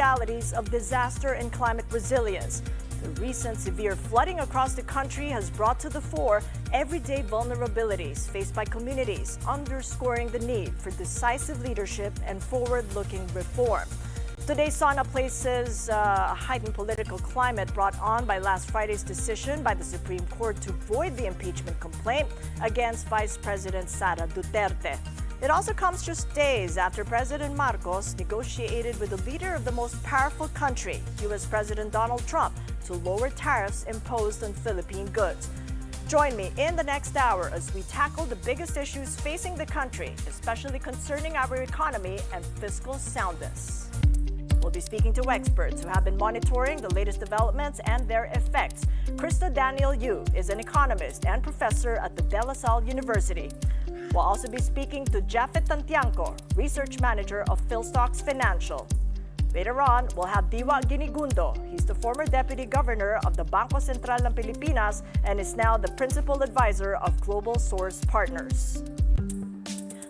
realities of disaster and climate resilience. The recent severe flooding across the country has brought to the fore everyday vulnerabilities faced by communities, underscoring the need for decisive leadership and forward-looking reform. Today's SONA places a heightened political climate brought on by last Friday's decision by the Supreme Court to void the impeachment complaint against Vice President Sara Duterte. It also comes just days after President Marcos negotiated with the leader of the most powerful country, U.S. President Donald Trump, to lower tariffs imposed on Philippine goods. Join me in the next hour as we tackle the biggest issues facing the country, especially concerning our economy and fiscal soundness. We'll be speaking to experts who have been monitoring the latest developments and their effects. Krista Daniel Yu is an economist and professor at the De La Salle University. We'll also be speaking to Japhet Tantiangco, research manager of Philstocks Financial. Later on, we'll have Diwa Ginigundo. He's the former deputy governor of the Bangko Sentral ng Pilipinas and is now the principal advisor of Global Source Partners.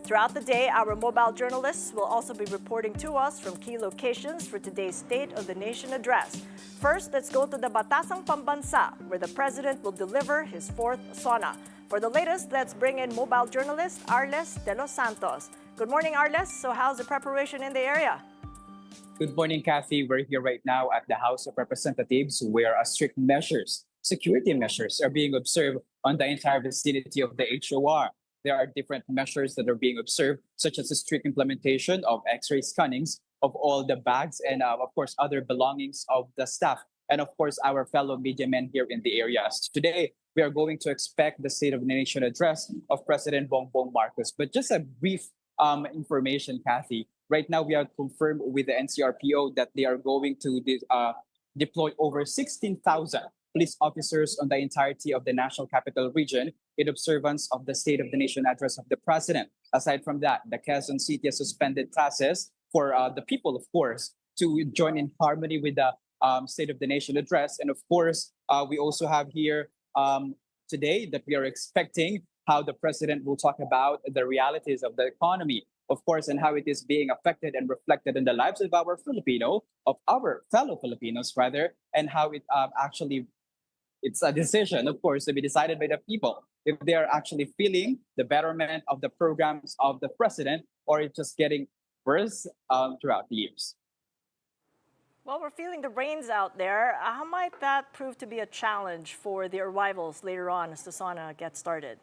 Throughout the day, our mobile journalists will also be reporting to us from key locations for today's State of the Nation address. First, let's go to the Batasan Pambansa, where the president will deliver his fourth SONA. For the latest, let's bring in mobile journalist Arles de los Santos. Good morning, Arles. So how's the preparation in the area? Good morning, Cathy. We're here right now at the House of Representatives where strict measures, security measures, are being observed on the entire vicinity of the HOR. There are different measures that are being observed, such as the strict implementation of X-ray scannings of all the bags and, of course, other belongings of the staff and, of course, our fellow media men here in the areas. Today, we are going to expect the State of the Nation address of President Bongbong Marcos. But just a brief information, Cathy. Right now, we are confirmed with the NCRPO that they are going to deploy over 16,000 police officers on the entirety of the National Capital Region in observance of the State of the Nation address of the President. Aside from that, the Quezon City has suspended classes for the people, of course, to join in harmony with the State of the Nation address. And of course, we also have here today that we are expecting how the President will talk about the realities of the economy, of course, and how it is being affected and reflected in the lives of our fellow Filipinos, rather, and how it it's a decision, of course, to be decided by the people if they are actually feeling the betterment of the programs of the president or it's just getting worse throughout the years. Well, we're feeling the rains out there. How might that prove to be a challenge for the arrivals later on as the SONA gets started?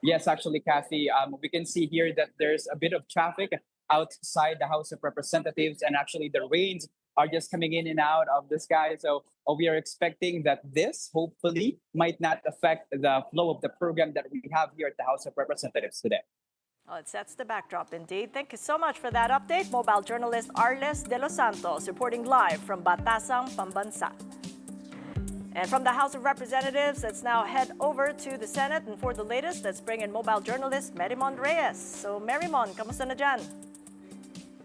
Yes, actually, Cathy, we can see here that there's a bit of traffic outside the House of Representatives, and actually the rains are just coming in and out of the sky. So we are expecting that this hopefully might not affect the flow of the program that we have here at the House of Representatives today. Well, it sets the backdrop indeed. Thank you so much for that update. Mobile journalist Arles de los Santos reporting live from Batasan, Pambansa. And from the House of Representatives, let's now head over to the Senate. And for the latest, let's bring in mobile journalist Merimon Reyes. So Merimon, kamusta na dyan?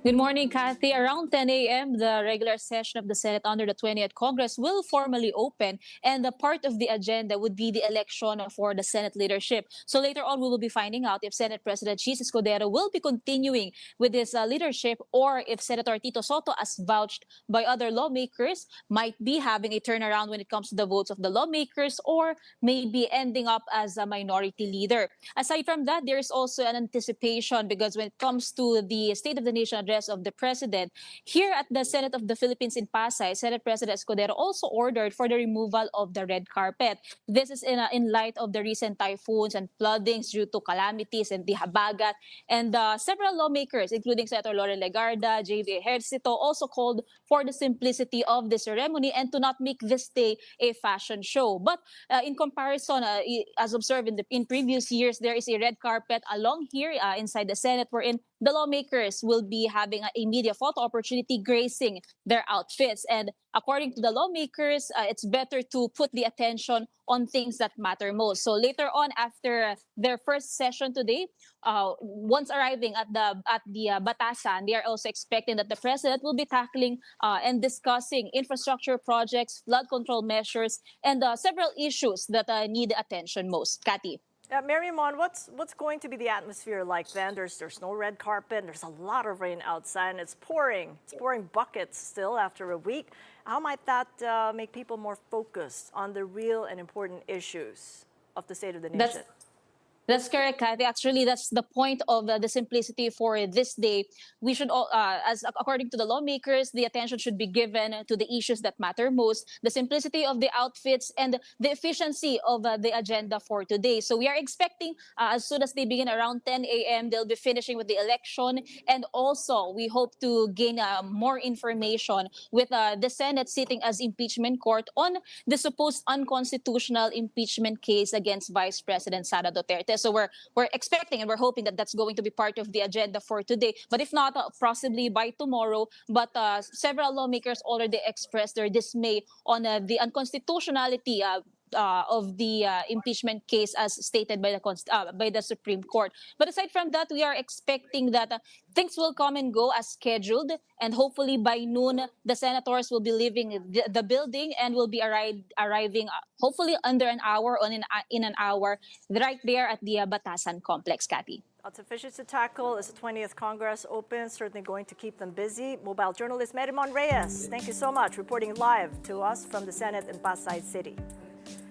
Good morning, Cathy. Around 10 a.m., the regular session of the Senate under the 20th Congress will formally open, and the part of the agenda would be the election for the Senate leadership. So later on, we will be finding out if Senate President Chis Escudero will be continuing with his leadership, or if Senator Tito Soto, as vouched by other lawmakers, might be having a turnaround when it comes to the votes of the lawmakers, or maybe ending up as a minority leader. Aside from that, there is also an anticipation, because when it comes to the State of the Nation address of the President, here at the Senate of the Philippines in Pasay, Senate President Escudero also ordered for the removal of the red carpet. This is in light of the recent typhoons and floodings due to calamities and the Habagat. And several lawmakers, including Senator Loren Legarda, J.V. Ejercito, also called for the simplicity of the ceremony and to not make this day a fashion show. But in comparison, as observed in previous years, there is a red carpet along here inside the Senate, wherein the lawmakers will be having a media photo opportunity gracing their outfits. And according to the lawmakers, it's better to put the attention on things that matter most. So later on, after their first session today, once arriving at the Batasan, they are also expecting that the president will be tackling and discussing infrastructure projects, flood control measures, and several issues that need attention most. Cathy. Mary Mon, what's going to be the atmosphere like then? There's no red carpet. There's a lot of rain outside, and it's pouring. It's pouring buckets still after a week. How might that make people more focused on the real and important issues of the state of the nation? That's correct, Kathy. Actually, that's the point of the simplicity for this day. We should, as according to the lawmakers, the attention should be given to the issues that matter most, the simplicity of the outfits, and the efficiency of the agenda for today. So we are expecting, as soon as they begin around 10 a.m., they'll be finishing with the election. And also, we hope to gain more information with the Senate sitting as impeachment court on the supposed unconstitutional impeachment case against Vice President Sara Duterte. So we're expecting and we're hoping that that's going to be part of the agenda for today. But if not, possibly by tomorrow. But several lawmakers already expressed their dismay on the unconstitutionality of the impeachment case as stated by the Supreme Court. But aside from that, we are expecting that things will come and go as scheduled, and hopefully by noon, the senators will be leaving the building and will be arriving hopefully under an hour or in an hour right there at the Batasan complex, Cathy. Lots of issues to tackle as the 20th Congress opens, certainly going to keep them busy. Mobile journalist Merimon Reyes, thank you so much, reporting live to us from the Senate in Pasay City.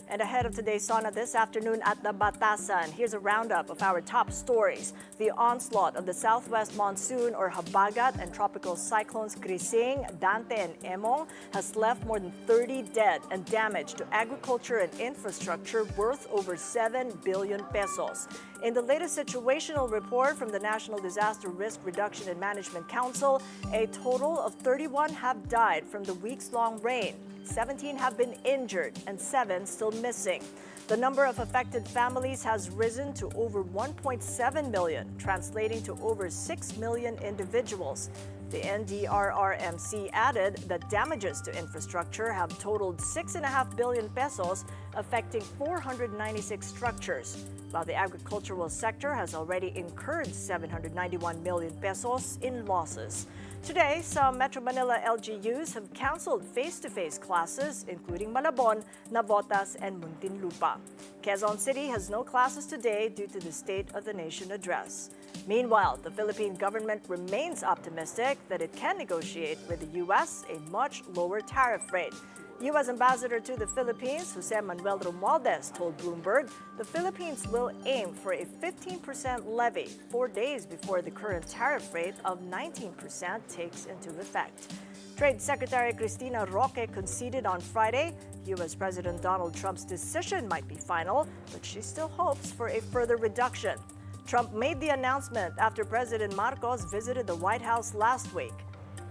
And ahead of today's SONA this afternoon at the Batasan, here's a roundup of our top stories. The onslaught of the southwest monsoon or habagat and tropical cyclones Grising, Dante, and Emong has left more than 30 dead and damage to agriculture and infrastructure worth over 7 billion pesos. In the latest situational report from the National Disaster Risk Reduction and Management Council, a total of 31 have died from the weeks-long rain. 17 have been injured and 7 still missing. The number of affected families has risen to over 1.7 million, translating to over 6 million individuals. The NDRRMC added that damages to infrastructure have totaled 6.5 billion pesos, affecting 496 structures, while the agricultural sector has already incurred 791 million pesos in losses. Today, some Metro Manila LGUs have canceled face-to-face classes, including Malabon, Navotas, and Muntinlupa. Quezon City has no classes today due to the State of the Nation address. Meanwhile, the Philippine government remains optimistic that it can negotiate with the U.S. a much lower tariff rate. U.S. Ambassador to the Philippines, Jose Manuel Romualdez, told Bloomberg the Philippines will aim for a 15% levy 4 days before the current tariff rate of 19% takes into effect. Trade Secretary Cristina Roque conceded on Friday U.S. President Donald Trump's decision might be final, but she still hopes for a further reduction. Trump made the announcement after President Marcos visited the White House last week.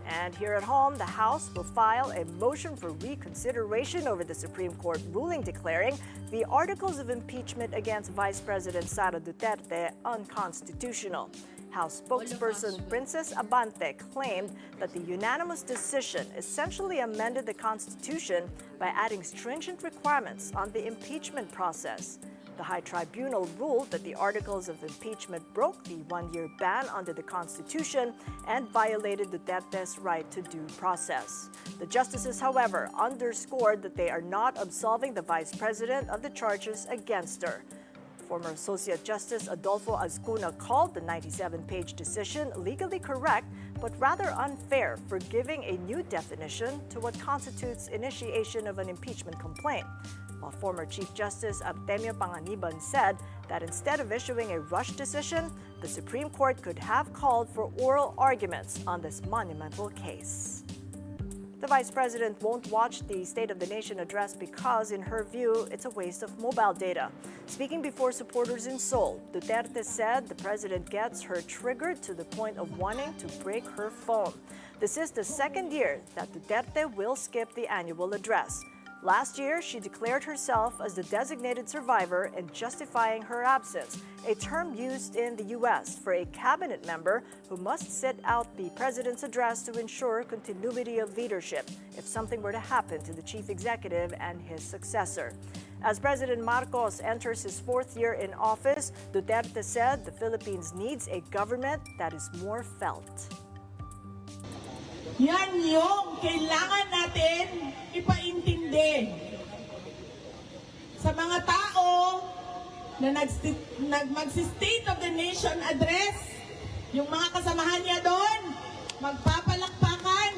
And here at home, the House will file a motion for reconsideration over the Supreme Court ruling declaring the articles of impeachment against Vice President Sara Duterte unconstitutional. House spokesperson Princess Abante claimed that the unanimous decision essentially amended the Constitution by adding stringent requirements on the impeachment process. The High Tribunal ruled that the articles of impeachment broke the one-year ban under the Constitution and violated Duterte's right to due process. The justices, however, underscored that they are not absolving the vice president of the charges against her. Former Associate Justice Adolfo Azcuna called the 97-page decision legally correct, but rather unfair for giving a new definition to what constitutes initiation of an impeachment complaint. While former Chief Justice Artemio Panganiban said that instead of issuing a rushed decision, the Supreme Court could have called for oral arguments on this monumental case. The Vice President won't watch the State of the Nation address because, in her view, it's a waste of mobile data. Speaking before supporters in Seoul, Duterte said the President gets her triggered to the point of wanting to break her phone. This is the second year that Duterte will skip the annual address. Last year, she declared herself as the designated survivor and justifying her absence, a term used in the U.S. for a cabinet member who must sit out the president's address to ensure continuity of leadership if something were to happen to the chief executive and his successor. As President Marcos enters his fourth year in office, Duterte said the Philippines needs a government that is more felt. Yan yung kailangan natin ipaintindi sa mga tao na mag-State of the Nation address. Yung mga kasamahan niya doon, magpapalakpakan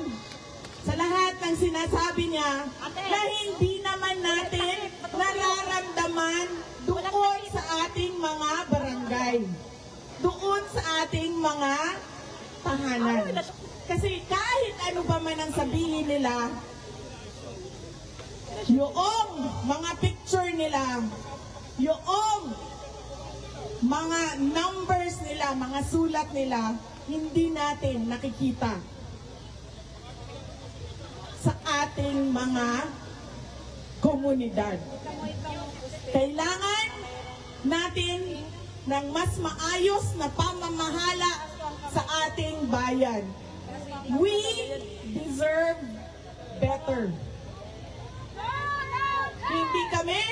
sa lahat ng sinasabi niya na hindi naman natin nararamdaman doon sa ating mga barangay, doon sa ating mga tahanan. Kasi kahit ano pa man ang sabihin nila, yung mga picture nila, yung mga numbers nila, mga sulat nila, hindi natin nakikita sa ating mga komunidad. Kailangan natin ng mas maayos na pamamahala sa ating bayan. We deserve better. Hindi kami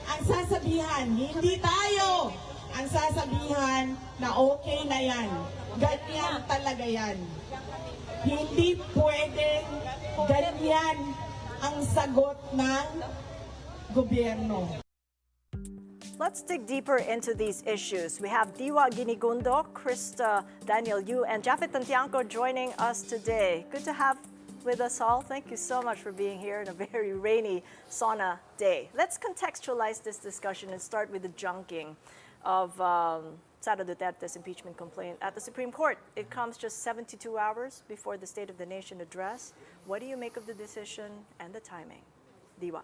ang sasabihan, hindi tayo ang sasabihan na okay na yan. Ganyan talaga yan. Hindi pwedeng ganyan ang sagot ng gobyerno. Let's dig deeper into these issues. We have Diwa Ginigundo, Krista Daniel Yu, and Japhet Tantiangco joining us today. Good to have with us all. Thank you so much for being here on a very rainy SONA day. Let's contextualize this discussion and start with the junking of Sara Duterte's impeachment complaint at the Supreme Court. It comes just 72 hours before the State of the Nation address. What do you make of the decision and the timing? Diwa.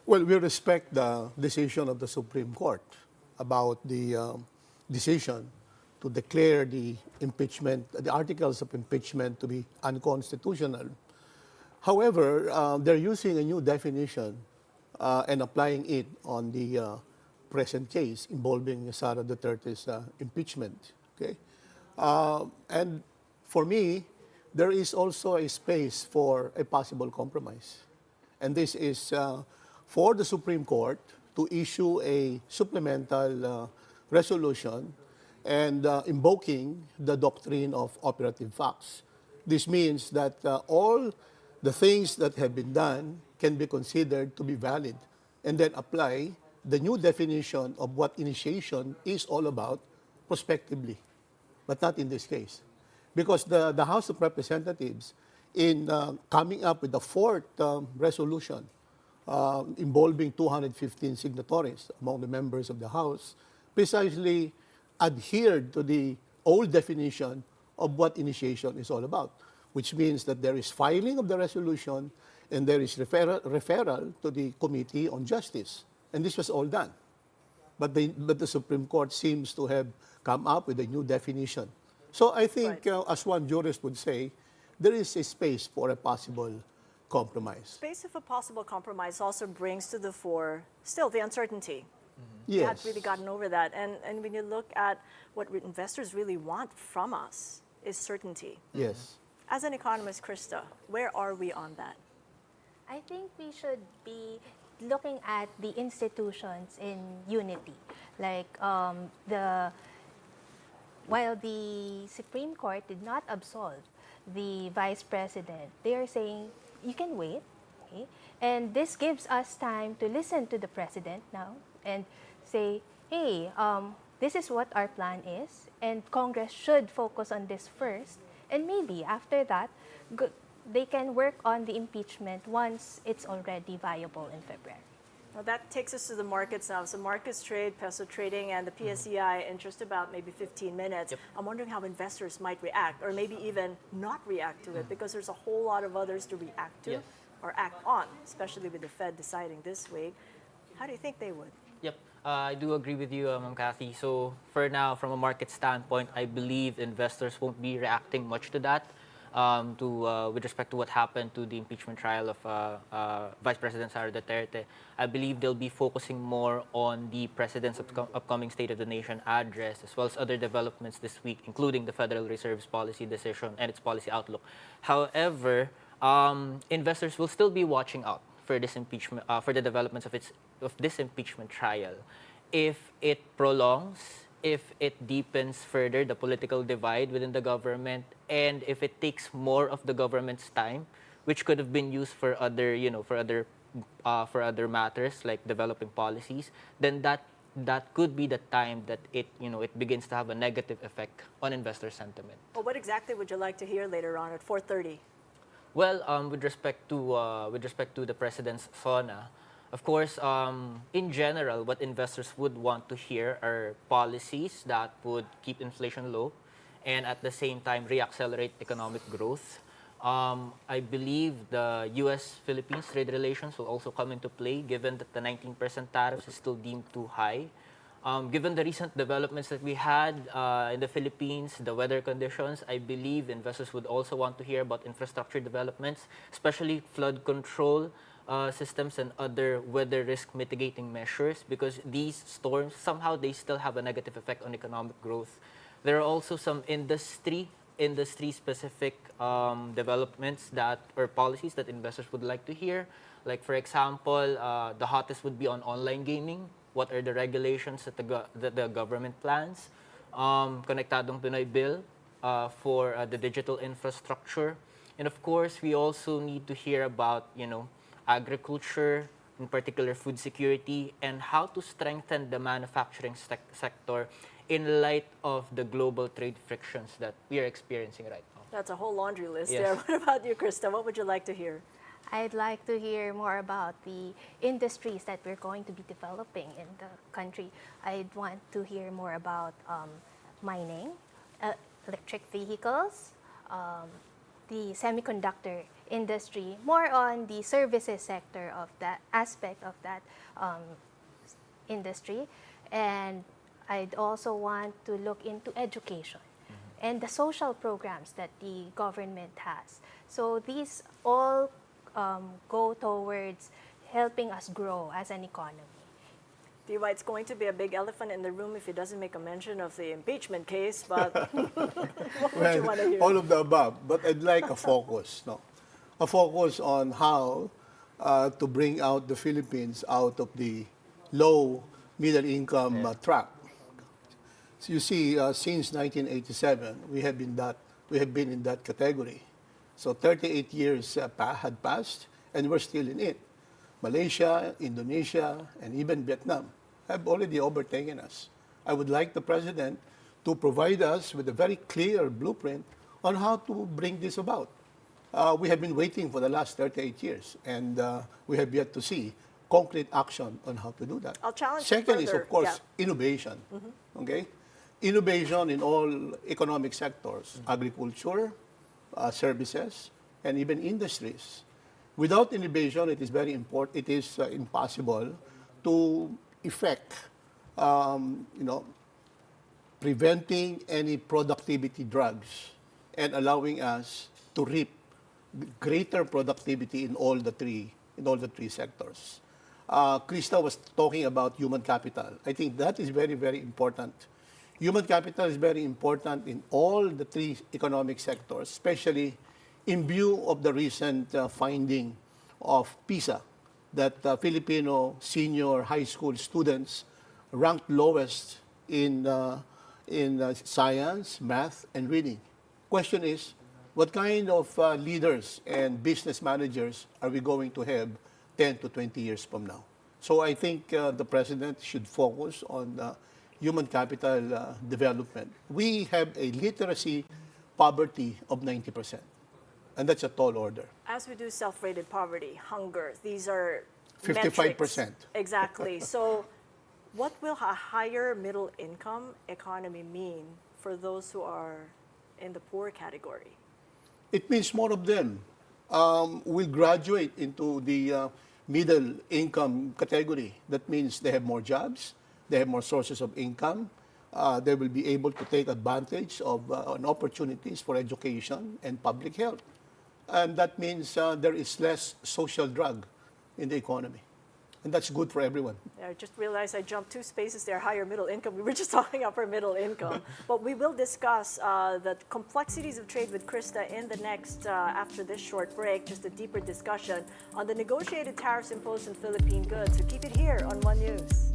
Well, we respect the decision of the Supreme Court about the decision to declare the impeachment, the articles of impeachment to be unconstitutional. However, they're using a new definition and applying it on the present case involving Sara Duterte's impeachment. Okay, and for me, there is also a space for a possible compromise, and this is for the Supreme Court to issue a supplemental resolution and invoking the doctrine of operative facts. This means that all the things that have been done can be considered to be valid and then apply the new definition of what initiation is all about prospectively, but not in this case. Because the House of Representatives, in coming up with the fourth resolution, involving 215 signatories among the members of the House, precisely adhered to the old definition of what initiation is all about, which means that there is filing of the resolution and there is referral to the Committee on Justice. And this was all done. But the Supreme Court seems to have come up with a new definition. So I think, as one jurist would say, there is a space for a possible compromise. Space of a possible compromise also brings to the fore still the uncertainty. Yes. We hadn't really gotten over that. And when you look at what investors really want from us is certainty. Yes. As an economist, Krista, where are we on that? I think we should be looking at the institutions in unity. Like while the Supreme Court did not absolve the Vice President, they are saying you can wait, okay? And this gives us time to listen to the President now and say, hey, this is what our plan is, and Congress should focus on this first, and maybe after that, they can work on the impeachment once it's already viable in February. Well, that takes us to the markets now. So markets trade, peso trading, and the PSEI in just about maybe 15 minutes. Yep. I'm wondering how investors might react, or maybe even not react to it, because there's a whole lot of others to react to or act on, especially with the Fed deciding this week. How do you think they would? Yep, I do agree with you, Ma'am Cathy. So for now, from a market standpoint, I believe investors won't be reacting much to that. With respect to what happened to the impeachment trial of Vice President Sara Duterte, I believe they'll be focusing more on the President's upcoming State of the Nation address, as well as other developments this week, including the Federal Reserve's policy decision and its policy outlook. However, investors will still be watching out for this impeachment, for the developments of this impeachment trial. If it prolongs, if it deepens further the political divide within the government, and if it takes more of the government's time, which could have been used for other, for other for other matters like developing policies, then that could be the time that it begins to have a negative effect on investor sentiment. Well, what exactly would you like to hear later on at 4:30? Well, with respect to the president's SONA, of course, in general, what investors would want to hear are policies that would keep inflation low, and at the same time reaccelerate economic growth. I believe the U.S.-Philippines trade relations will also come into play, given that the 19% tariffs is still deemed too high. Given the recent developments that we had in the Philippines, the weather conditions, I believe investors would also want to hear about infrastructure developments, especially flood control systems and other weather risk mitigating measures, because these storms, somehow they still have a negative effect on economic growth. There are also some industry-specific developments or policies that investors would like to hear. Like, for example, the hottest would be on online gaming. What are the regulations that the government plans? Konektadong Pinoy Bill for the digital infrastructure. And of course, we also need to hear about, agriculture, in particular food security, and how to strengthen the manufacturing sector in light of the global trade frictions that we are experiencing right now. That's a whole laundry list Yes. there. What about you, Krista? What would you like to hear? I'd like to hear more about the industries that we're going to be developing in the country. I'd want to hear more about mining, electric vehicles, the semiconductor industry, more on the services sector of that aspect of that industry. And I'd also want to look into education and the social programs that the government has. So these all go towards helping us grow as an economy. DY, it's going to be a big elephant in the room if he doesn't make a mention of the impeachment case, but what would you want to hear? All of the above, but I'd like a focus, no? A focus on how to bring out the Philippines out of the low middle income trap. So you see, since 1987, we have been in that category. So 38 years had passed, and we're still in it. Malaysia, Indonesia, and even Vietnam have already overtaken us. I would like the president to provide us with a very clear blueprint on how to bring this about. We have been waiting for the last 38 years, and we have yet to see concrete action on how to do that. I'll challenge you Second is, further. of course, Yeah. innovation. Okay? Innovation in all economic sectors, agriculture, services, and even industries. Without innovation, it is very important. It is impossible to effect, preventing any productivity drugs and allowing us to reap greater productivity in all the three sectors. Krista was talking about human capital. I think that is very, very important. Human capital is very important in all the three economic sectors, especially in view of the recent finding of PISA, that Filipino senior high school students ranked lowest in science, math, and reading. Question is, what kind of leaders and business managers are we going to have 10 to 20 years from now? So I think the president should focus on human capital development. We have a literacy poverty of 90%, and that's a tall order. As we do self-rated poverty, hunger, these are 55%. metrics. Exactly. So what will a higher middle income economy mean for those who are in the poor category? It means more of them will graduate into the middle income category. That means they have more jobs, they have more sources of income, they will be able to take advantage of opportunities for education and public health. And that means there is less social drug in the economy. And that's good for everyone. I just realized I jumped 2 spaces there, higher middle income. We were just talking upper middle income. But we will discuss the complexities of trade with Krista in the next, after this short break, just a deeper discussion on the negotiated tariffs imposed on Philippine goods. So keep it here on One News.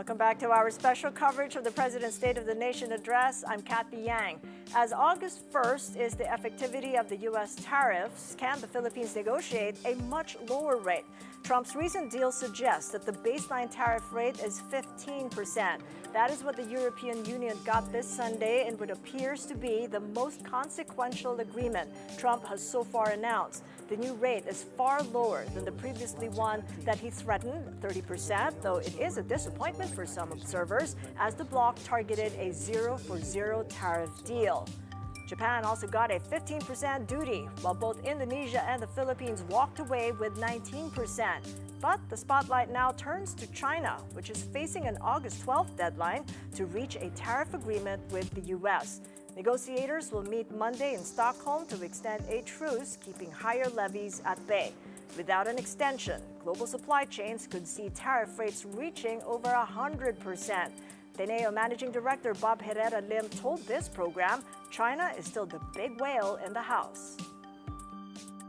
Welcome back to our special coverage of the President's State of the Nation address. I'm Cathy Yang. As August 1st is the effectivity of the U.S. tariffs, can the Philippines negotiate a much lower rate? Trump's recent deal suggests that the baseline tariff rate is 15%. That is what the European Union got this Sunday in what appears to be the most consequential agreement Trump has so far announced. The new rate is far lower than the previously one that he threatened, 30%, though it is a disappointment for some observers, as the bloc targeted a zero-for-zero tariff deal. Japan also got a 15% duty, while both Indonesia and the Philippines walked away with 19%. But the spotlight now turns to China, which is facing an August 12th deadline to reach a tariff agreement with the U.S. Negotiators will meet Monday in Stockholm to extend a truce, keeping higher levies at bay. Without an extension, global supply chains could see tariff rates reaching over 100%. Teneo Managing Director Bob Herrera Lim told this program China is still the big whale in the house.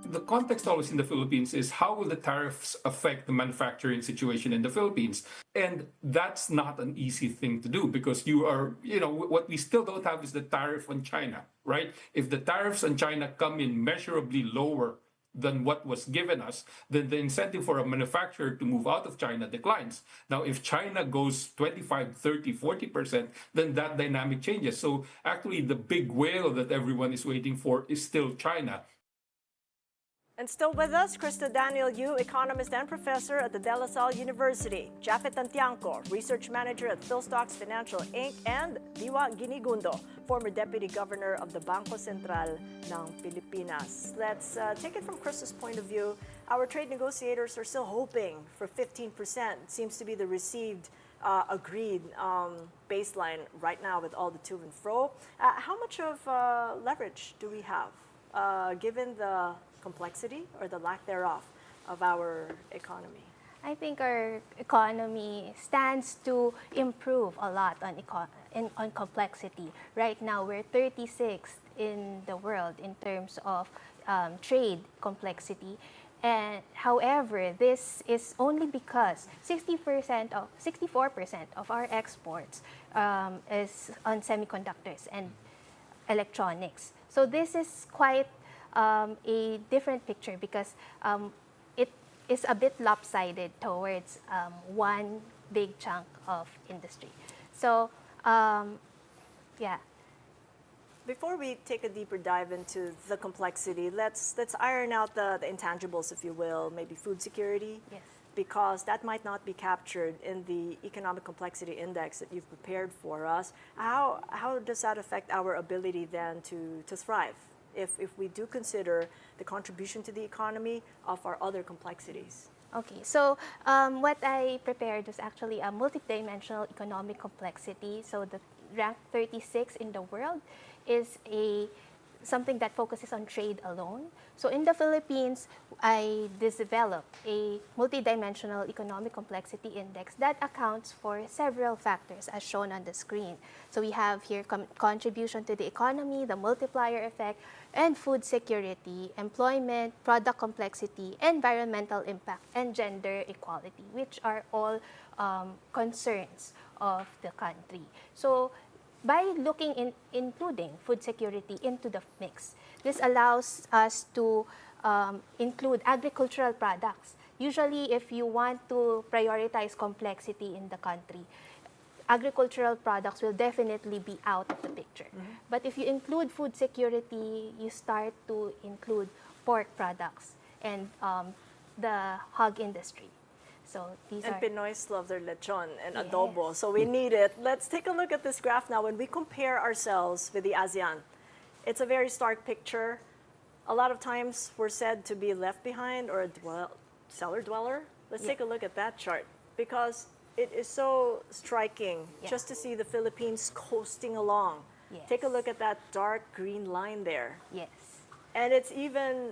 The context always in the Philippines is how will the tariffs affect the manufacturing situation in the Philippines? And that's not an easy thing to do because what we still don't have is the tariff on China, right? If the tariffs on China come in measurably lower than what was given us, then the incentive for a manufacturer to move out of China declines. Now, if China goes 25, 30, 40%, then that dynamic changes. So actually, the big whale that everyone is waiting for is still China. And still with us, Krista Daniel Yu, economist and professor at the De La Salle University, Japhet Tantiangco, research manager at Philstocks Financial Inc., and Diwa Ginigundo, former deputy governor of the Bangko Sentral ng Pilipinas. Let's take it from Krista's point of view. Our trade negotiators are still hoping for 15%. It seems to be the received agreed baseline right now with all the to and fro. How much of leverage do we have given the complexity or the lack thereof of our economy? I think our economy stands to improve a lot on complexity. Right now, we're 36th in the world in terms of trade complexity. And however, this is only because 64% of our exports is on semiconductors and electronics. So this is quite a different picture because it is a bit lopsided towards one big chunk of industry. So, yeah. Before we take a deeper dive into the complexity, let's iron out the intangibles, if you will, maybe food security. Yes. Because that might not be captured in the economic complexity index that you've prepared for us. How does that affect our ability then to thrive? If we do consider the contribution to the economy of our other complexities. Okay, so what I prepared was actually a multidimensional economic complexity. So the rank 36 in the world is something that focuses on trade alone. So in the Philippines, I developed a multidimensional economic complexity index that accounts for several factors as shown on the screen. So we have here contribution to the economy, the multiplier effect, and food security, employment, product complexity, environmental impact, and gender equality, which are all concerns of the country. So by including food security into the mix, this allows us to include agricultural products. Usually, if you want to prioritize complexity in the country, agricultural products will definitely be out of the picture. Mm-hmm. But if you include food security, you start to include pork products and the hog industry. So Pinoys love their lechon and yes. adobo, so we need it. Let's take a look at this graph now. When we compare ourselves with the ASEAN, it's a very stark picture. A lot of times we're said to be left behind or a cellar dweller. Let's take a look at that chart because it is so striking just to see the Philippines coasting along. Yes. Take a look at that dark green line there. Yes. And it's even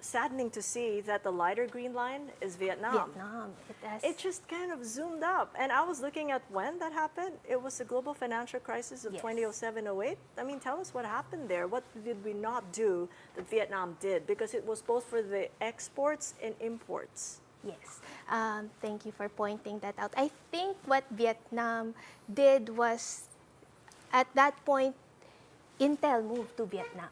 saddening to see that the lighter green line is Vietnam. It just kind of zoomed up. And I was looking at when that happened. It was the global financial crisis of 2007-08. I mean, tell us what happened there. What did we not do that Vietnam did? Because it was both for the exports and imports. Yes, thank you for pointing that out. I think what Vietnam did was, at that point, Intel moved to Vietnam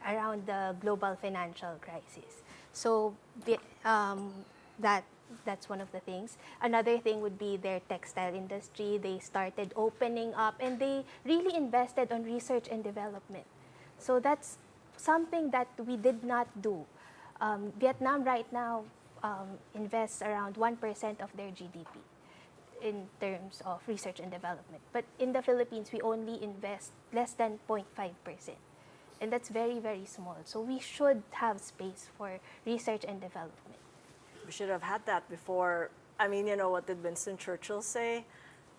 around the global financial crisis. So that that's one of the things. Another thing would be their textile industry. They started opening up, and they really invested on research and development. So that's something that we did not do. Vietnam right now invests around 1% of their GDP in terms of research and development. But in the Philippines, we only invest less than 0.5%. And that's very, very small. So we should have space for research and development. We should have had that before. I mean, you know, what did Winston Churchill say?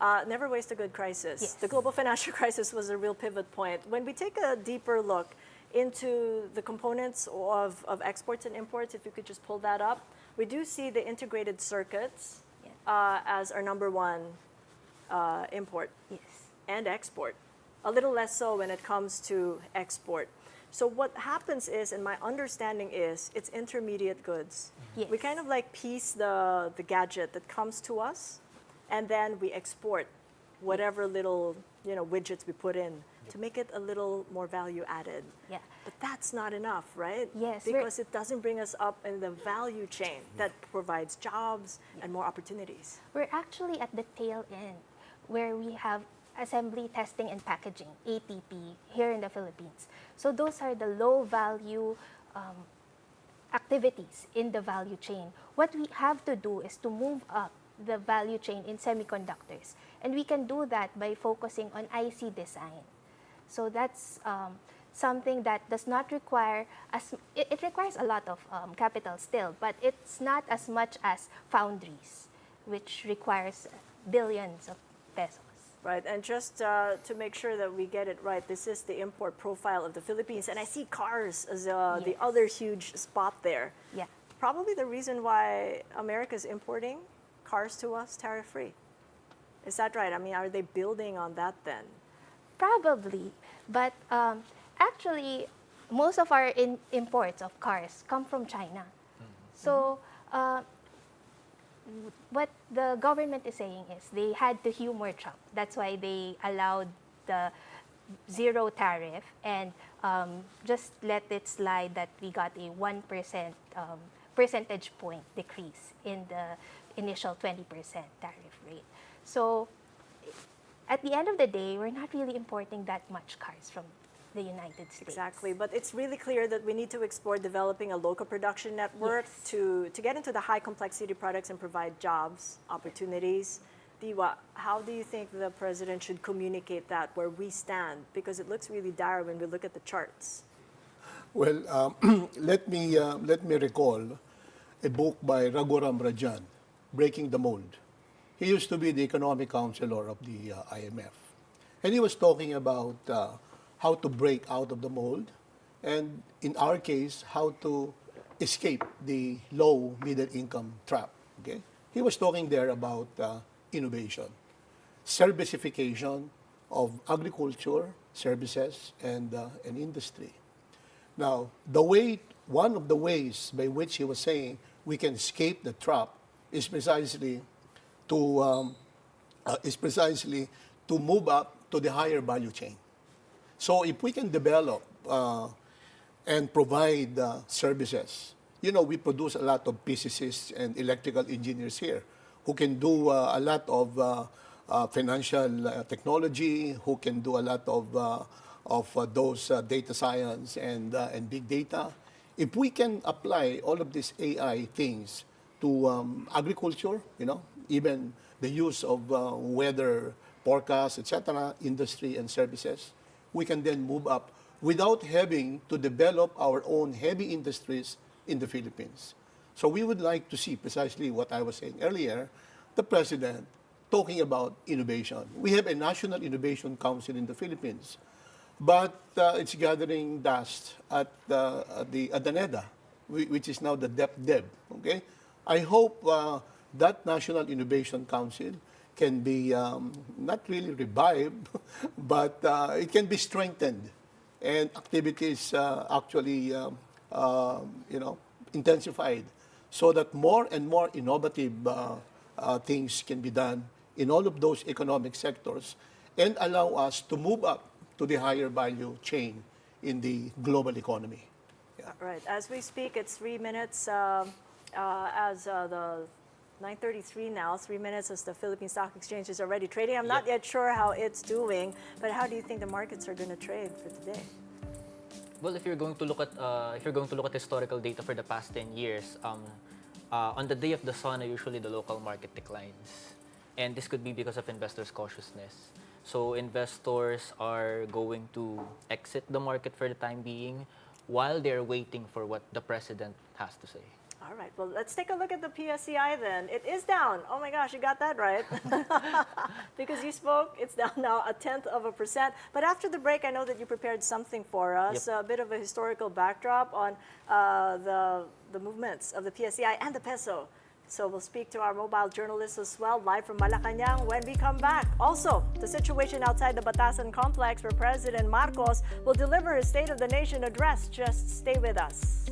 Never waste a good crisis. Yes. The global financial crisis was a real pivot point. When we take a deeper look into the components of exports and imports, if you could just pull that up, we do see the integrated circuits as our number one import and export. A little less so when it comes to export. So what happens is, and my understanding is, it's intermediate goods. Yes. We kind of like piece the gadget that comes to us, and then we export whatever little, you know, widgets we put in to make it a little more value added. Yeah. But that's not enough, right? Yes, Because it doesn't bring us up in the value chain that provides jobs and more opportunities. We're actually at the tail end, where we have assembly, testing, and packaging, ATP, here in the Philippines. So those are the low value activities in the value chain. What we have to do is to move up the value chain in semiconductors. And we can do that by focusing on IC design. So that's something that does not require, it requires a lot of capital still, but it's not as much as foundries, which requires billions of pesos. Right, and just to make sure that we get it right, this is the import profile of the Philippines, and I see cars as the other huge spot there. Yeah. Probably the reason why America is importing cars to us tariff-free. Is that right? I mean, are they building on that then? Probably, but actually, most of our imports of cars come from China. So what the government is saying is they had to humor Trump. That's why they allowed the zero tariff and just let it slide that we got a 1% percentage point decrease in the initial 20% tariff rate. So at the end of the day, we're not really importing that much cars from the United States. Exactly, but it's really clear that we need to explore developing a local production network to get into the high complexity products and provide jobs, opportunities. Diwa, how do you think the president should communicate that where we stand? Because it looks really dire when we look at the charts. Well, let me recall a book by Raghuram Rajan, Breaking the Mold. He used to be the economic counselor of the IMF. And he was talking about how to break out of the mold, and in our case, how to escape the low middle income trap. Okay? He was talking there about innovation, servicification of agriculture, services, and industry. Now, one of the ways by which he was saying we can escape the trap is precisely to move up to the higher value chain. So if we can develop and provide services, you know, we produce a lot of physicists and electrical engineers here who can do a lot of financial technology, who can do a lot of those data science and big data. If we can apply all of these AI things to agriculture, you know, even the use of weather forecasts, etc., industry and services, we can then move up without having to develop our own heavy industries in the Philippines. So we would like to see precisely what I was saying earlier, the president talking about innovation. We have a National Innovation Council in the Philippines, but it's gathering dust at the NEDA, which is now the DepDev. Okay, I hope that National Innovation Council can be not really revived, but it can be strengthened, and activities actually, intensified, so that more and more innovative things can be done in all of those economic sectors and allow us to move up to the higher value chain in the global economy. Right. As we speak, it's 3 minutes as the 9:33 now. 3 minutes as the Philippine Stock Exchange is already trading. I'm not yet sure how it's doing, but how do you think the markets are going to trade for today? Well, if you're going to look at historical data for the past 10 years, on the day of the SONA, usually the local market declines, and this could be because of investors' cautiousness. So investors are going to exit the market for the time being, while they're waiting for what the president has to say. All right, well, let's take a look at the PSCI then. It is down. Oh my gosh, you got that right. Because you spoke, it's down now 0.1%. But after the break, I know that you prepared something for us, a bit of a historical backdrop on the movements of the PSCI and the peso. So we'll speak to our mobile journalists as well, live from Malacanang when we come back. Also, the situation outside the Batasan complex where President Marcos will deliver his State of the Nation address. Just stay with us.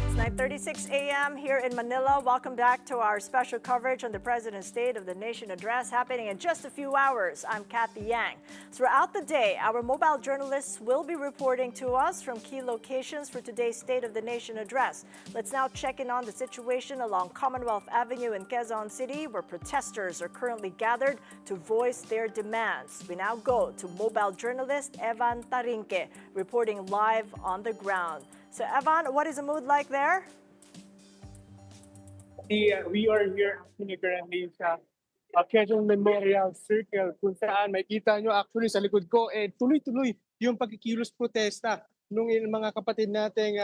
It's 9:36 a.m. here in Manila. Welcome back to our special coverage on the President's State of the Nation address happening in just a few hours. I'm Cathy Yang. Throughout the day, our mobile journalists will be reporting to us from key locations for today's State of the Nation address. Let's now check in on the situation along Commonwealth Avenue in Quezon City, where protesters are currently gathered to voice their demands. We now go to mobile journalist Evan Tarinque, reporting live on the ground. So Evan, what is the mood like there? We are here actually currently sa Quezon Memorial Circle kung saan makita nyo actually sa likod ko tuloy-tuloy yung pagkikilos protesta nung mga kapatid nating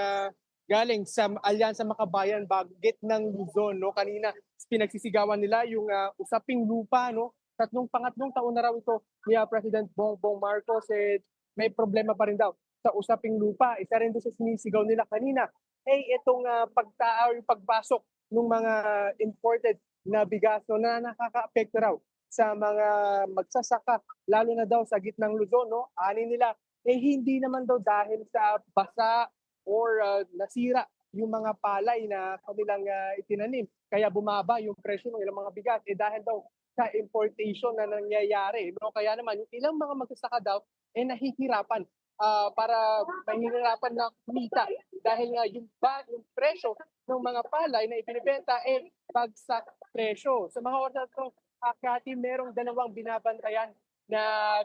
galing sa Alyansa Makabayan Bagit ng Luzon, no? Kanina pinagsisigawan nila yung usaping lupa, no? Pangatlong taon na raw ito ni President Bongbong Marcos, may problema pa rin daw sa usaping lupa. Isa rin doon sa sinisigaw nila kanina, itong pagpasok ng mga imported na bigas, no, na nakaka-apekto raw sa mga magsasaka, lalo na daw sa gitnang Luzon, no? Ani nila, hindi naman daw dahil sa basa or nasira yung mga palay na kanilang itinanim. Kaya bumaba yung presyo ng ilang mga bigas, dahil daw sa importation na nangyayari, no? Kaya naman, yung ilang mga magsasaka daw, nahihirapan para mahihirapan na kumita dahil nga yung presyo ng mga palay na ipinibenta bagsak presyo. Sa mga oras na ito, Cathy, merong dalawang binabantayan na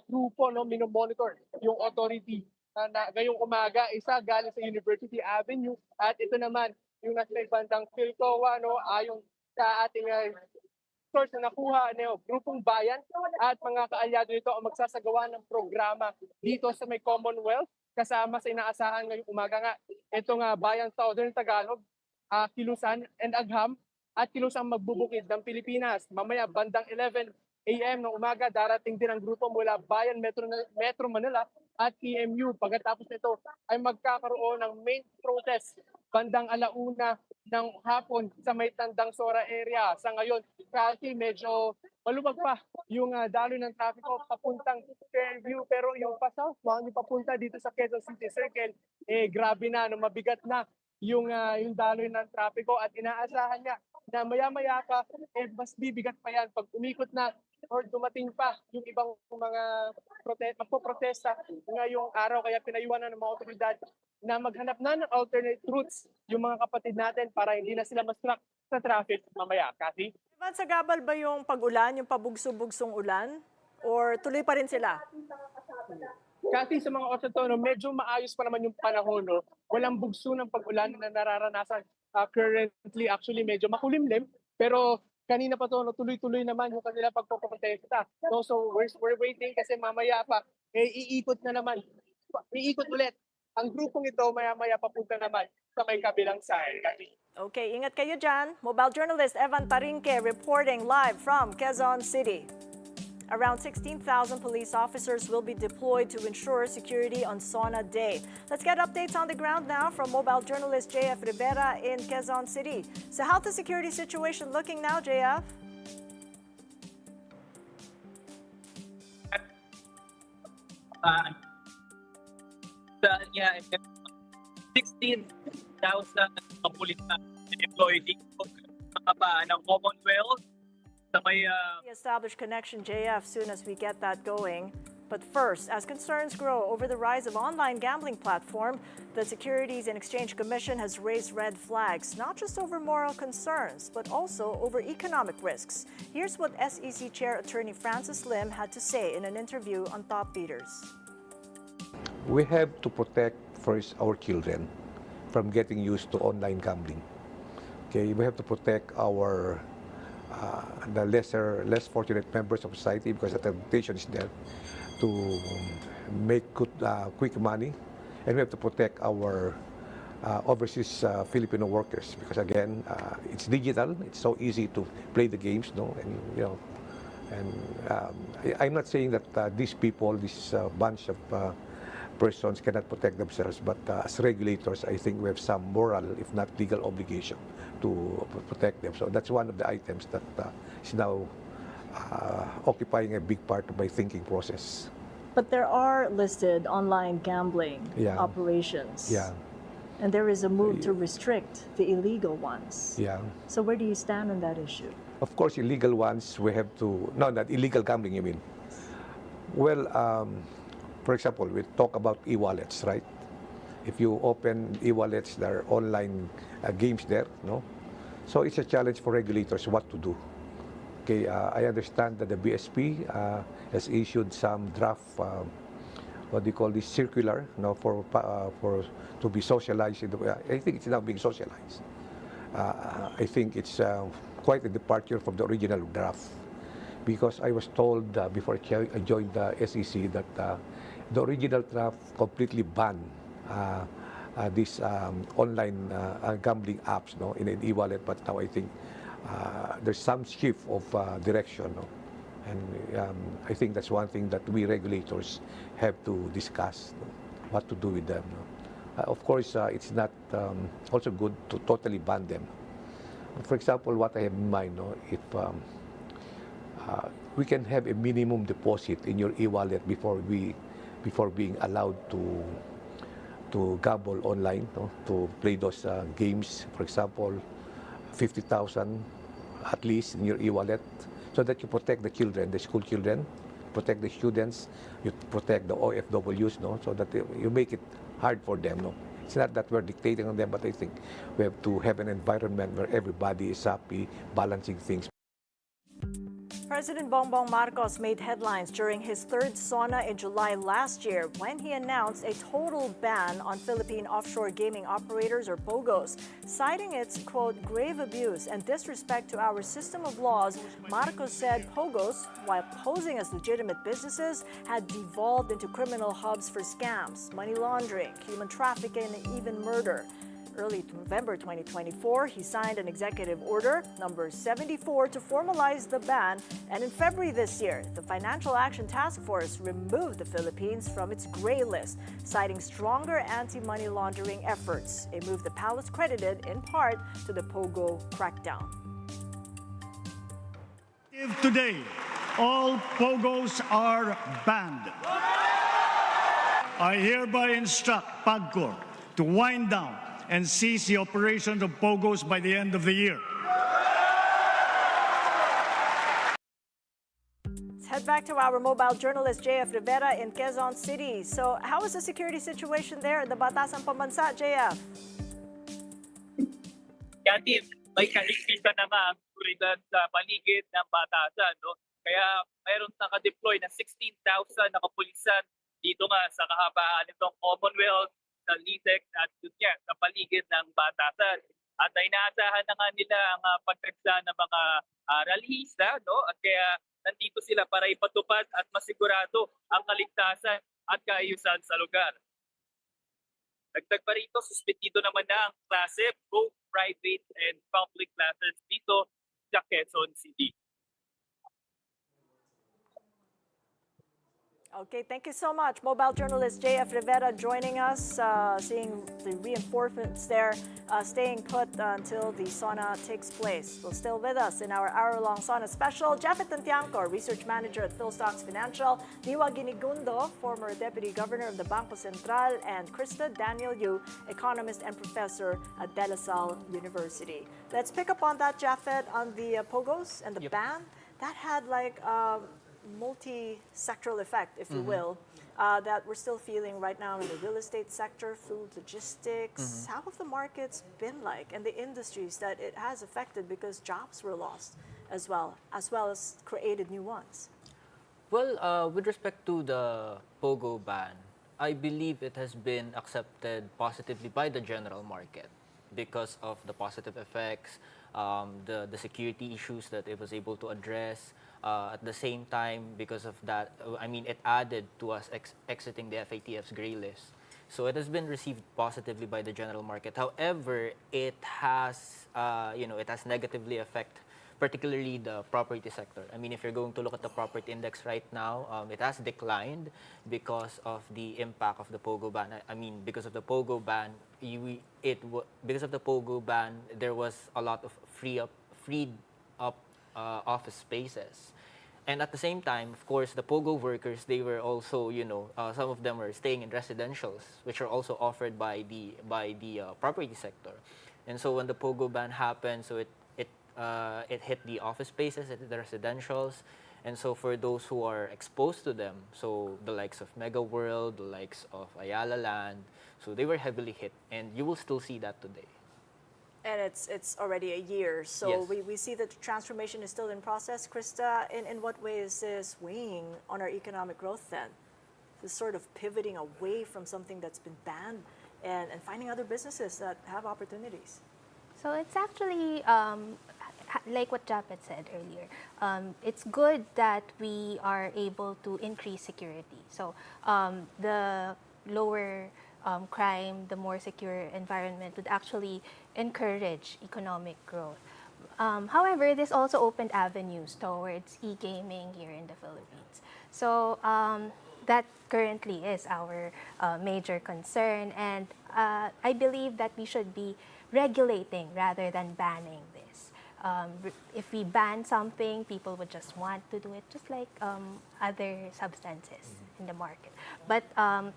grupo, no, minomonitor yung authority na ngayong umaga. Isa galing sa University Avenue at ito naman yung nasa bandang Philcoa, no, ayon sa ating sectors na nakuha ng grupong bayan at mga kaalyado nito ang magsasagawa ng programa dito sa may Commonwealth kasama sa inaasahan ngayong umaga nga itong Bayan Southern Tagalog, Kilusan and Agham at Kilusang Magbubukid ng Pilipinas. Mamaya bandang 11 a.m. ng umaga darating din ang grupo mula Bayan Metro Manila at EMU. Pagkatapos nito ay magkakaroon ng main protest bandang 1:00 ng hapon sa may Tandang Sora area. Sa ngayon, kasi medyo malubag pa yung daloy ng trapiko papuntang Fairview, pero yung pa-south, yung papunta dito sa Quezon City Circle, grabe na, mabigat na yung daloy ng trapiko at inaasahan niya na maya-maya pa, mas bibigat pa yan pag umikot na or dumating pa yung ibang mga magpoprotesta ngayong araw. Kaya pinayuhan ng mga otoridad na maghanap na ng alternate routes yung mga kapatid natin para hindi na sila ma-struck sa traffic mamaya. Cathy? Ivan, sa gabal ba yung pag-ulan, yung pabugso-bugsong ulan? Or tuloy pa rin sila? Cathy, sa mga oras na to, medyo maayos pa naman yung panahon. No? Walang bugso ng pag-ulan na nararanasan currently. Actually, medyo makulimlim. Pero kanina pa to, tuloy-tuloy naman yung kanila pagpoprotesta. So we're waiting kasi mamaya pa, iikot na naman. Iikot ulit. Ang grupong ito maya-maya papunta naman sa may kabilang side. Okay, ingat kayo dyan. Mobile journalist Evan Parinque reporting live from Quezon City. Around 16,000 police officers will be deployed to ensure security on SONA Day. Let's get updates on the ground now from mobile journalist JF Rivera in Quezon City. So how's the security situation looking now, JF? Yeah, 16,000 police na deployed dito ng Commonwealth. Establish connection, JF, soon as we get that going. But first, as concerns grow over the rise of online gambling platform, the Securities and Exchange Commission has raised red flags, not just over moral concerns, but also over economic risks. Here's what SEC Chair Attorney Francis Lim had to say in an interview on Top Beaters. We have to protect first our children from getting used to online gambling. Okay, we have to protect our the less fortunate members of society because the temptation is there to make good, quick money, and we have to protect our overseas Filipino workers because again, it's digital. It's so easy to play the games, no, and you know, and I'm not saying that these people, this bunch of persons cannot protect themselves, but as regulators, I think we have some moral, if not legal, obligation to protect them. So that's one of the items that is now occupying a big part of my thinking process. But there are listed online gambling operations. Yeah. And there is a move to restrict the illegal ones. Yeah. So where do you stand on that issue? Of course, illegal ones, we have to, no, not illegal gambling, you mean? Well, for example, we talk about e-wallets, right? If you open e-wallets, there are online games there, no? So it's a challenge for regulators what to do. Okay, I understand that the BSP has issued some draft, what do you call this, circular, no, for to be socialized. I think it's now being socialized. I think it's quite a departure from the original draft, because I was told before I joined the SEC that the original draft completely banned these online gambling apps, no, in an e-wallet. But now I think there's some shift of direction, no? And I think that's one thing that we regulators have to discuss, no? What to do with them. No? Of course, it's not also good to totally ban them. For example, what I have in mind, no, if we can have a minimum deposit in your e-wallet before being allowed to gamble online, no? To play those games, for example, 50,000 at least in your e-wallet, so that you protect the children, the school children, protect the students, you protect the OFWs, no? So that you make it hard for them, no? It's not that we're dictating on them, but I think we have to have an environment where everybody is happy, balancing things. President Bongbong Marcos made headlines during his third SONA in July last year when he announced a total ban on Philippine offshore gaming operators, or POGOs. Citing its, quote, grave abuse and disrespect to our system of laws, Marcos said POGOs, while posing as legitimate businesses, had devolved into criminal hubs for scams, money laundering, human trafficking, and even murder. Early November 2024, he signed an executive order, number 74, to formalize the ban. And in February this year, the Financial Action Task Force removed the Philippines from its gray list, citing stronger anti-money laundering efforts, a move the palace credited in part to the POGO crackdown. Today, all POGOs are banned. I hereby instruct PAGCOR to wind down and cease the operations of POGOs by the end of the year. Let's head back to our mobile journalist, JF Rivera in Quezon City. So how is the security situation there at the Batasan Pambansa, JF? Cathy, may kahigpitan na nga ang seguridad sa paligid ng Batasan. No? Kaya mayroon naka-deploy na 16,000 na kapulisan dito nga sa kahabaan nitong Commonwealth, sa LITEC at yun nga, sa paligid ng Batasan. At inaasahan na nga nila ang pagtagsa ng mga rallyista, no? At kaya nandito sila para ipatupad at masigurado ang kaligtasan at kaayusan sa lugar. Dagdag pa rito, suspendido naman na ang klase, both private and public classes dito sa Quezon City. Okay, thank you so much. Mobile journalist JF Rivera joining us, seeing the reinforcements there, staying put until the SONA takes place. Well, still with us in our hour-long SONA special, Jeffet Tantiangco, research manager at Philstocks Financial, Niwa Ginigundo, former deputy governor of the Bangko Sentral, and Krista Daniel Yu, economist and professor at De La Salle University. Let's pick up on that, Jeffet, on the POGOs and the ban. That had like multi-sectoral effect, if you will, that we're still feeling right now in the real estate sector, food, logistics. How have the markets been like, and the industries that it has affected, because jobs were lost as well as created new ones? Well, with respect to the POGO ban, I believe it has been accepted positively by the general market because of the positive effects, the security issues that it was able to address. At the same time, because of that, I mean, it added to us exiting the FATF's gray list. So it has been received positively by the general market. However, it has, it has negatively affect, particularly the property sector. I mean, if you're going to look at the property index right now, it has declined because of the impact of the POGO ban. I mean, because of the POGO ban, because of the POGO ban, there was a lot of freed up office spaces. And at the same time, of course, the POGO workers, they were also, some of them were staying in residentials, which are also offered by the property sector. And so when the POGO ban happened, so it hit the office spaces, it hit the residentials. And so for those who are exposed to them, so the likes of Mega World, the likes of Ayala Land, so they were heavily hit. And you will still see that today. And it's already a year, so Yes. we see that the transformation is still in process. Krista, in what way is this weighing on our economic growth then? This sort of pivoting away from something that's been banned and finding other businesses that have opportunities. So it's actually, like what Japet said earlier, it's good that we are able to increase security. So the lower crime, the more secure environment would actually encourage economic growth. However, this also opened avenues towards e-gaming here in the Philippines. So that currently is our major concern, and I believe that we should be regulating rather than banning this. If we ban something, people would just want to do it, just like other substances in the market. But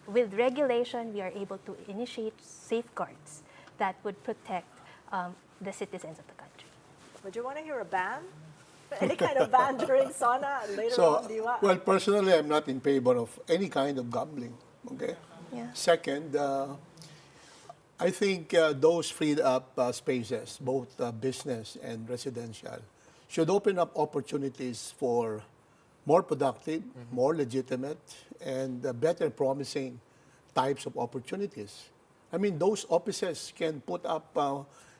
with regulation, we are able to initiate safeguards that would protect the citizens of the country. Would you want to hear a ban? Any kind of ban during SONA and later on, do you want? Well, personally, I'm not in favor of any kind of gambling. Okay. Yeah. Second, I think those freed up spaces, both business and residential, should open up opportunities for more productive, more legitimate, and better promising types of opportunities. I mean, those offices can put up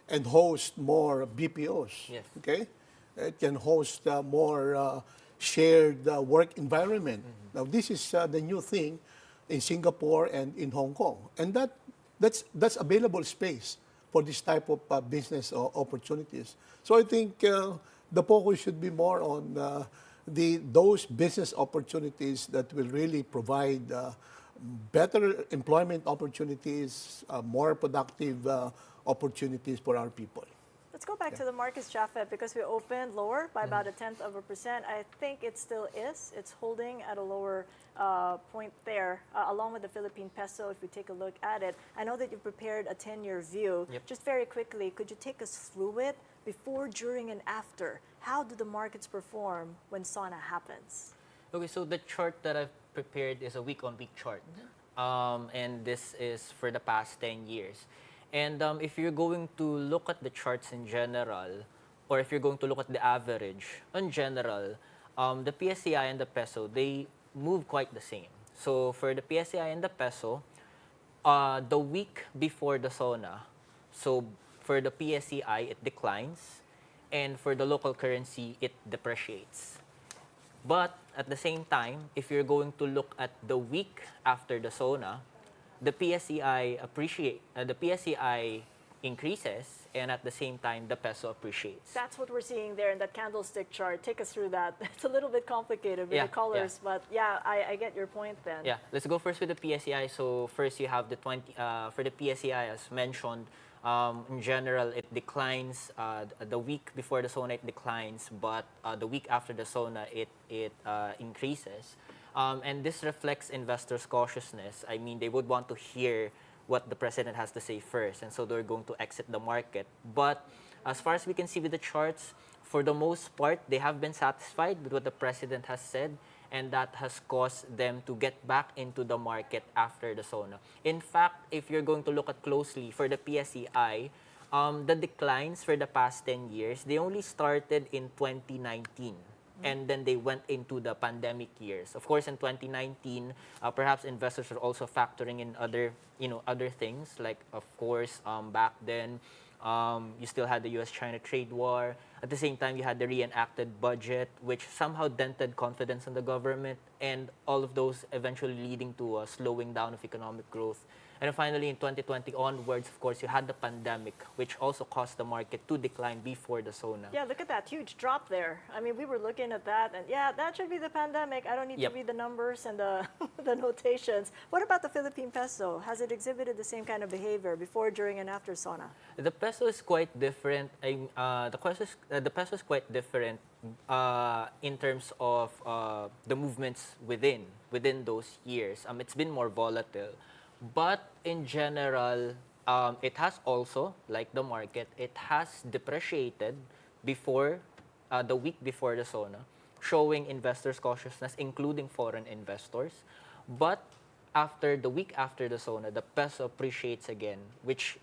and host more BPOs. Yes. Okay, it can host more shared work environment. Now, this is the new thing in Singapore and in Hong Kong, and that's available space for this type of business opportunities. So I think the focus should be more on those business opportunities that will really provide better employment opportunities, more productive opportunities for our people. Let's go back to the markets, Japheth, because we opened lower by about 0.1%. I think it still is. It's holding at a lower point there, along with the Philippine peso, if we take a look at it. I know that you prepared a 10-year view. Yep. Just very quickly, could you take us through it before, during, and after? How do the markets perform when SONA happens? Okay, so the chart that I've prepared is a week-on-week chart. And this is for the past 10 years. And if you're going to look at the charts in general, or if you're going to look at the average in general, the PSCI and the peso, they move quite the same. So for the PSCI and the peso, the week before the SONA, so for the PSCI, it declines, and for the local currency, it depreciates. But at the same time, if you're going to look at the week after the SONA, the PSCI increases, and at the same time, the peso appreciates. That's what we're seeing there in that candlestick chart. Take us through that. It's a little bit complicated with the colors, but yeah, I get your point then. Yeah, let's go first with the PSCI. So first you have the for the PSCI, as mentioned, in general, it declines. The week before the SONA, it declines, but the week after the SONA, it increases. And this reflects investors' cautiousness. I mean, they would want to hear what the president has to say first, and so they're going to exit the market. But as far as we can see with the charts, for the most part, they have been satisfied with what the president has said, and that has caused them to get back into the market after the SONA. In fact, if you're going to look at closely for the PSEI, the declines for the past 10 years, they only started in 2019. And then they went into the pandemic years. Of course, in 2019, perhaps investors are also factoring in other things. Like, of course, back then, you still had the U.S.-China trade war. At the same time, you had the reenacted budget, which somehow dented confidence in the government, and all of those eventually leading to a slowing down of economic growth. And then finally, in 2020 onwards, of course, you had the pandemic, which also caused the market to decline before the SONA. Yeah, look at that huge drop there. I mean, we were looking at that, and yeah, that should be the pandemic. I don't need to read the numbers and the notations. What about the Philippine peso? Has it exhibited the same kind of behavior before, during, and after SONA? The peso is quite different. The peso is quite different in terms of the movements within those years. It's been more volatile. But in general, it has also, like the market, it has depreciated before the week before the SONA, showing investors' cautiousness, including foreign investors. But after the week after the SONA, the peso appreciates again, which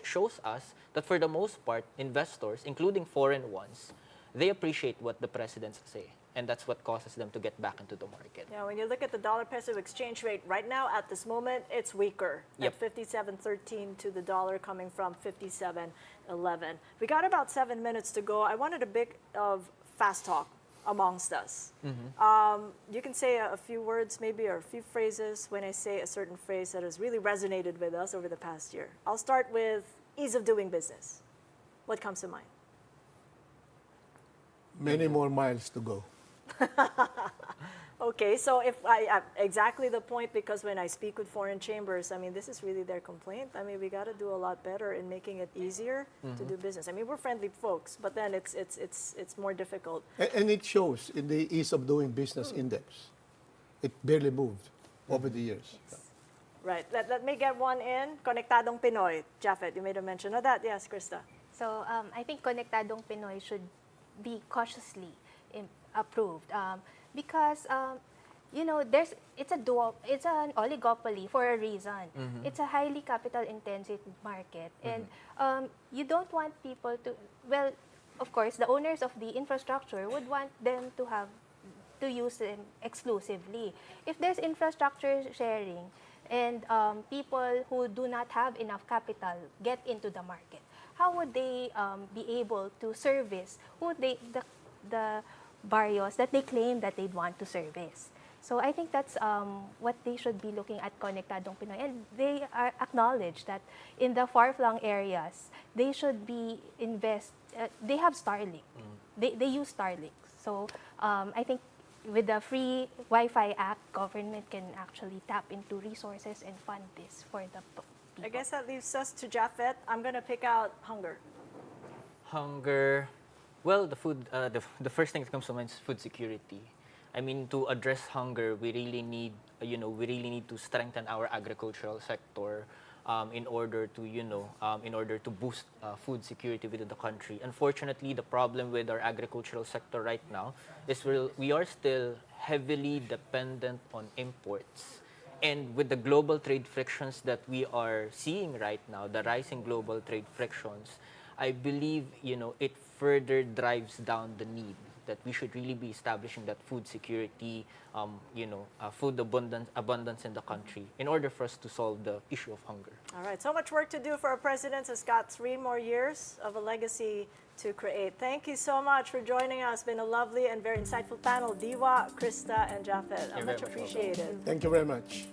shows us that for the most part, investors, including foreign ones, they appreciate what the presidents say. And that's what causes them to get back into the market. Yeah, when you look at the dollar-peso exchange rate right now, at this moment, it's weaker. Yep. At 57.13 to the dollar, coming from 57.11. We got about 7 minutes to go. I wanted a bit of fast talk amongst us. You can say a few words maybe, or a few phrases when I say a certain phrase that has really resonated with us over the past year. I'll start with ease of doing business. What comes to mind? Many more miles to go. Okay, so if I exactly the point, because when I speak with foreign chambers, I mean, this is really their complaint. I mean, we got to do a lot better in making it easier to do business. I mean, we're friendly folks, but then it's more difficult. And it shows in the ease of doing business index. It barely moved over the years. Right. Let me get one in. Konektadong Pinoy. Japheth, you made a mention of that. Yes, Krista. So I think Konektadong Pinoy should be cautiously approved because it's an oligopoly for a reason. It's a highly capital intensive market, and you don't want people to, well, of course, the owners of the infrastructure would want them to use them exclusively. If there's infrastructure sharing and people who do not have enough capital get into the market, how would they be able to service the barrios that they claim that they'd want to service? So I think that's what they should be looking at Konektadong Pinoy. And they are acknowledged that in the far-flung areas, they should be they have Starlink. They use Starlink. So I think with the Free Wi-Fi Act, government can actually tap into resources and fund this for the people. I guess that leaves us to Japhet. I'm going to pick out hunger. Hunger. Well, the food. The first thing that comes to mind is food security. I mean, to address hunger, we really need, we really need to strengthen our agricultural sector in order to boost food security within the country. Unfortunately, the problem with our agricultural sector right now is we are still heavily dependent on imports. And with the global trade frictions that we are seeing right now, the rising global trade frictions, I believe, it further drives down the need that we should really be establishing that food security, food abundance in the country in order for us to solve the issue of hunger. All right, so much work to do for our president has got 3 more years of a legacy to create. Thank you so much for joining us. It's been a lovely and very insightful panel. Diwa, Krista, and Japhet. Much appreciated. Thank you very much.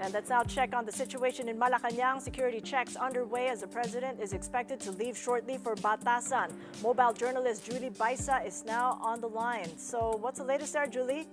And let's now check on the situation in Malacanang. Security checks underway as the president is expected to leave shortly for Batasan. Mobile journalist Julie Baisa is now on the line. So what's the latest there, Julie?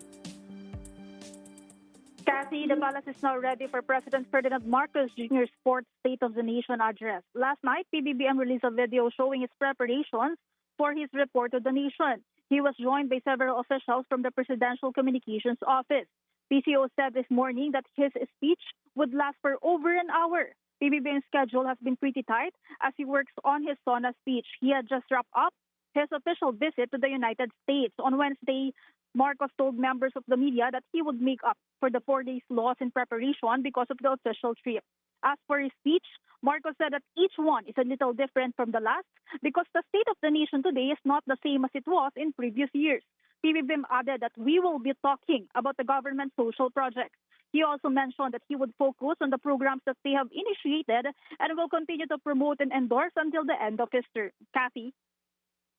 Cathy, the palace is now ready for President Ferdinand Marcos Jr.'s fourth State of the Nation address. Last night, PBBM released a video showing his preparations for his report to the nation. He was joined by several officials from the Presidential Communications Office. PCO said this morning that his speech would last for over an hour. PBBM's schedule has been pretty tight as he works on his SONA speech. He had just wrapped up his official visit to the United States. On Wednesday, Marcos told members of the media that he would make up for the 4 days loss in preparation because of the official trip. As for his speech, Marcos said that each one is a little different from the last because the state of the nation today is not the same as it was in previous years. PBBM added that we will be talking about the government social projects. He also mentioned that he would focus on the programs that they have initiated and will continue to promote and endorse until the end of his term. Cathy?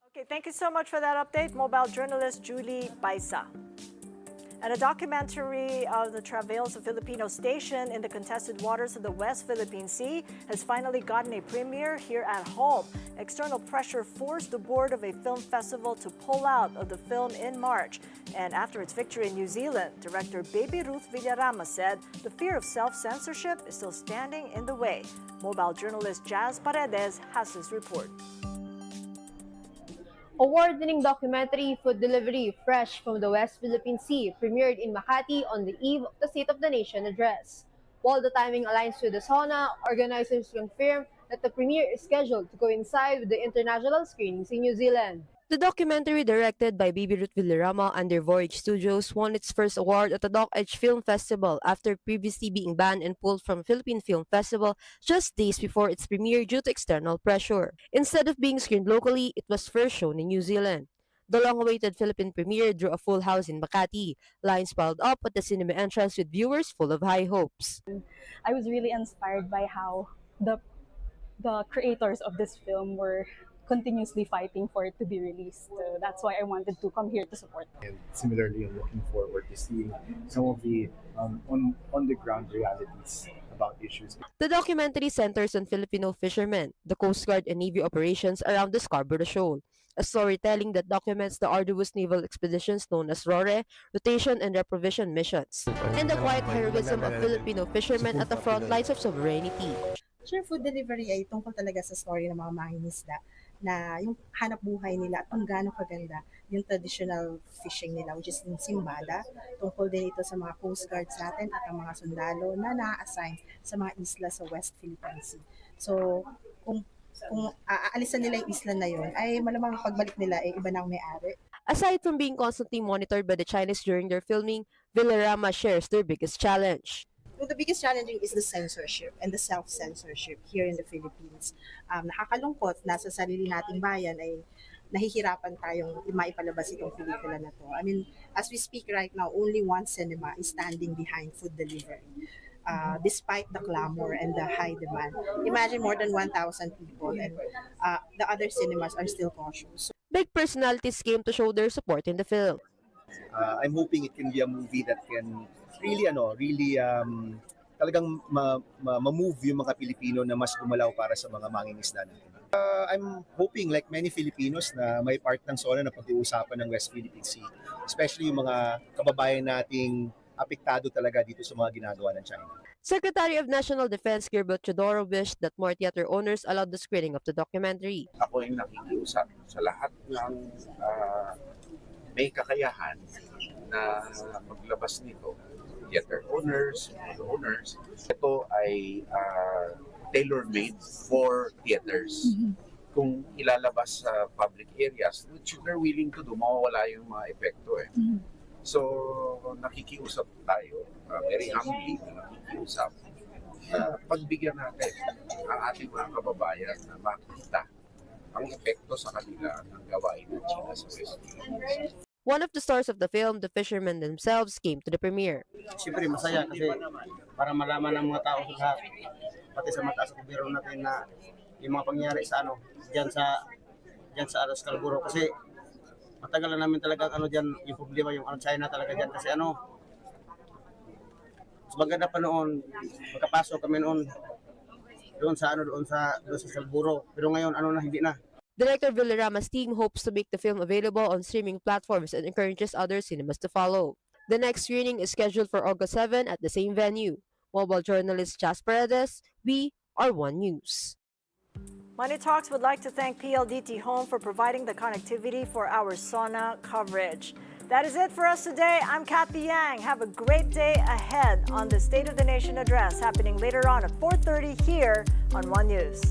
Okay, thank you so much for that update, mobile journalist Julie Baisa. And a documentary of the travails of Filipino station in the contested waters of the West Philippine Sea has finally gotten a premiere here at home. External pressure forced the board of a film festival to pull out of the film in March. And after its victory in New Zealand, director Baby Ruth Villarama said the fear of self-censorship is still standing in the way. Mobile journalist Jazz Paredes has this report. Award-winning documentary Food Delivery Fresh from the West Philippine Sea premiered in Makati on the eve of the State of the Nation address. While the timing aligns with the SONA, organizers confirm that the premiere is scheduled to coincide with the international screenings in New Zealand. The documentary, directed by Baby Ruth Villarama under Voyage Studios, won its first award at the Doc Edge Film Festival after previously being banned and pulled from Philippine Film Festival just days before its premiere due to external pressure. Instead of being screened locally, it was first shown in New Zealand. The long-awaited Philippine premiere drew a full house in Makati. Lines piled up at the cinema entrance with viewers full of high hopes. I was really inspired by how the creators of this film were continuously fighting for it to be released. So that's why I wanted to come here to support. And similarly, I'm looking forward to seeing some of the on-the-ground realities about issues. The documentary centers on Filipino fishermen, the Coast Guard and Navy operations around the Scarborough Shoal, a storytelling that documents the arduous naval expeditions known as RORE, rotation and reprovision missions, and the quiet heroism of Filipino fishermen at the front lines of sovereignty. Sure, food delivery ay tungkol talaga sa story ng mga mangingisda na yung hanap buhay nila at kung gaano kaganda yung traditional fishing nila, which is yung simbada. Tungkol din ito sa mga coast guards natin at ang mga sundalo na na-assign sa mga isla sa West Philippine Sea. So, kung aalisan nila yung isla na yun, ay malamang pagbalik nila ay iba na ang may-ari. Aside from being constantly monitored by the Chinese during their filming, Villarama shares their biggest challenge. So the biggest challenging is the censorship and the self-censorship here in the Philippines. Nakakalungkot na sa sarili nating bayan ay nahihirapan tayong maipalabas itong pelikula na to. I mean, as we speak right now, only one cinema is standing behind food delivery. Despite the clamor and the high demand. Imagine more than 1,000 people and the other cinemas are still cautious. Big personalities came to show their support in the film. I'm hoping it can be a movie that can really talagang ma-move yung mga Pilipino na mas gumalaw para sa mga mangingisda natin. I'm hoping like many Filipinos na may part ng SONA na pag-uusapan ng West Philippine Sea, especially yung mga kababayan nating apektado talaga dito sa mga ginagawa ng China. Secretary of National Defense Gilbert Chodoro wished that more theater owners allowed the screening of the documentary. Ako yung nakikiusap sa lahat ng may kakayahan na maglabas nito. Theater owners, owners. Ito ay tailor-made for theaters. Kung ilalabas sa public areas, which they're willing to do, mawawala yung mga epekto eh. So, nakikiusap tayo, very humbly nakikiusap, pagbigyan natin ang ating mga kababayan na makita ang epekto sa kanila ng gawain ng China sa West Philippines. One of the stars of the film, the fishermen themselves, came to the premiere. Siyempre masaya kasi para malaman ng mga tao sa lahat, pati sa mataas na gobyerno natin na yung mga pangyayari sa diyan sa Scarborough kasi matagal na namin talaga diyan yung problema yung China talaga diyan kasi mas maganda pa noon magkapasok kami noon doon sa Scarborough pero ngayon na hindi na. Director Villarama's team hopes to make the film available on streaming platforms and encourages other cinemas to follow. The next screening is scheduled for August 7 at the same venue. Mobile journalist Jas Paredes, we are One News. Money Talks would like to thank PLDT Home for providing the connectivity for our SONA coverage. That is it for us today. I'm Cathy Yang. Have a great day ahead on the State of the Nation address happening later on at 4:30 here on One News.